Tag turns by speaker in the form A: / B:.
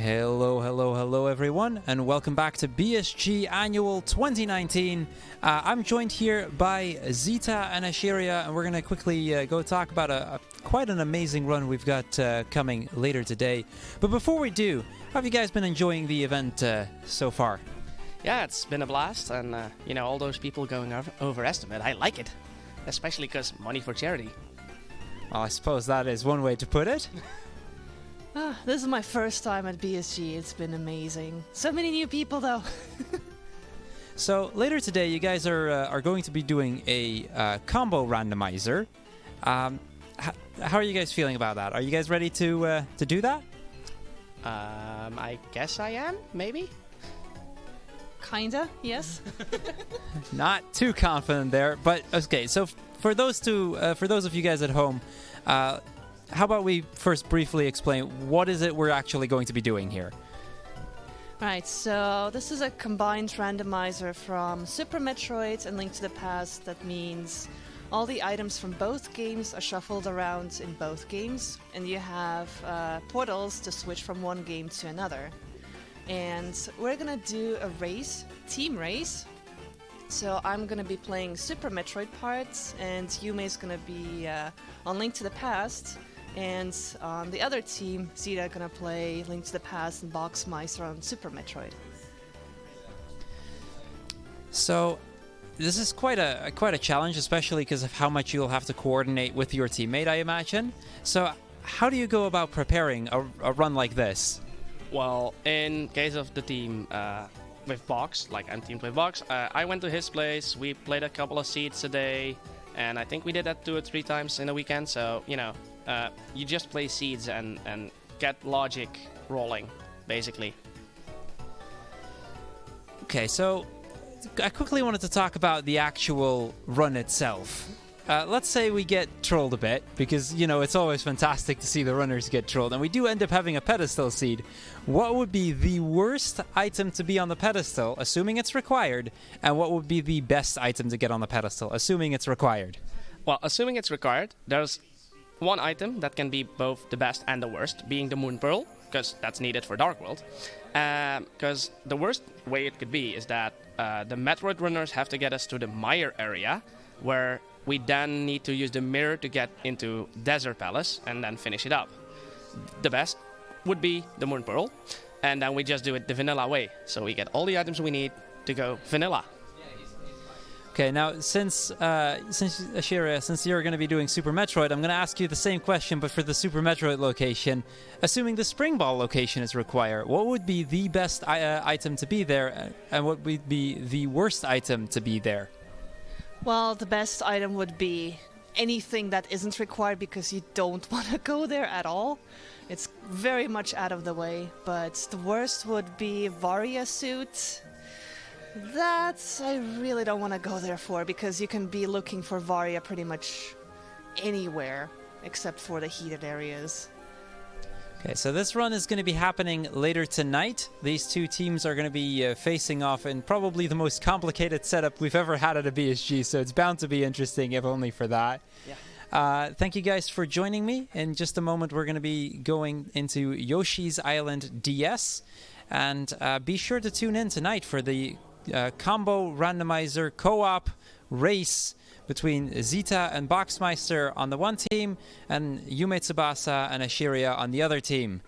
A: Hello, hello, hello everyone, and welcome back to BSG Annual 2019. I'm joined here by Xita and Escheria, and we're going to quickly go talk about quite an amazing run we've got coming later today. But before we do, how have you guys been enjoying the event so far?
B: Yeah, it's been a blast, and all those people going overestimate, I like it, especially because money for charity.
A: Well, I suppose that is one way to put it.
C: This is my first time at BSG. It's been amazing. So many new people, though.
A: So later today, you guys are going to be doing a combo randomizer. How are you guys feeling about that? Are you guys ready to do that?
B: I guess I am, maybe?
C: Kinda, yes.
A: Not too confident there, but okay. So for those of you guys at home, how about we first briefly explain what is it we're actually going to be doing here?
C: Right, so this is a combined randomizer from Super Metroid and Link to the Past. That means all the items from both games are shuffled around in both games, and you have portals to switch from one game to another. And we're gonna do a race, team race. So I'm gonna be playing Super Metroid parts, and Yume's gonna be on Link to the Past. And on the other team, Xita gonna play Link to the Past and Boxmeister on Super Metroid.
A: So this is quite a challenge, especially because of how much you'll have to coordinate with your teammate, I imagine. So how do you go about preparing a run like this?
B: Well, in case of the team with Box, like I'm teamed with Box, I went to his place, we played a couple of seeds a day, and I think we did that 2 or 3 times in a weekend, so, you just play seeds and get logic rolling, basically.
A: Okay, so I quickly wanted to talk about the actual run itself. Let's say we get trolled a bit, because, it's always fantastic to see the runners get trolled, and we do end up having a pedestal seed. What would be the worst item to be on the pedestal, assuming it's required, and what would be the best item to get on the pedestal, assuming it's required?
B: Well, assuming it's required, there's one item that can be both the best and the worst, being the Moon Pearl, because that's needed for Dark World. Because the worst way it could be is that the Metroid runners have to get us to the Mire area, where we then need to use the mirror to get into Desert Palace and then finish it up. The best would be the Moon Pearl, and then we just do it the vanilla way, so we get all the items we need to go vanilla.
A: Okay, now since Escheria, since you're going to be doing Super Metroid, I'm going to ask you the same question, but for the Super Metroid location. Assuming the Spring Ball location is required, what would be the best item to be there, and what would be the worst item to be there?
C: Well, the best item would be anything that isn't required because you don't want to go there at all. It's very much out of the way, but the worst would be Varia suit. That I really don't want to go there for, because you can be looking for Varia pretty much anywhere except for the heated areas.
A: Okay, so this run is going to be happening later tonight. These two teams are going to be facing off in probably the most complicated setup we've ever had at a BSG, so it's bound to be interesting, if only for that. Yeah. Thank you guys for joining me. In just a moment, we're going to be going into Yoshi's Island DS, and be sure to tune in tonight for the combo randomizer co-op race between Xita and Boxmeister on the one team and Yume Tsubasa and Escheria on the other team.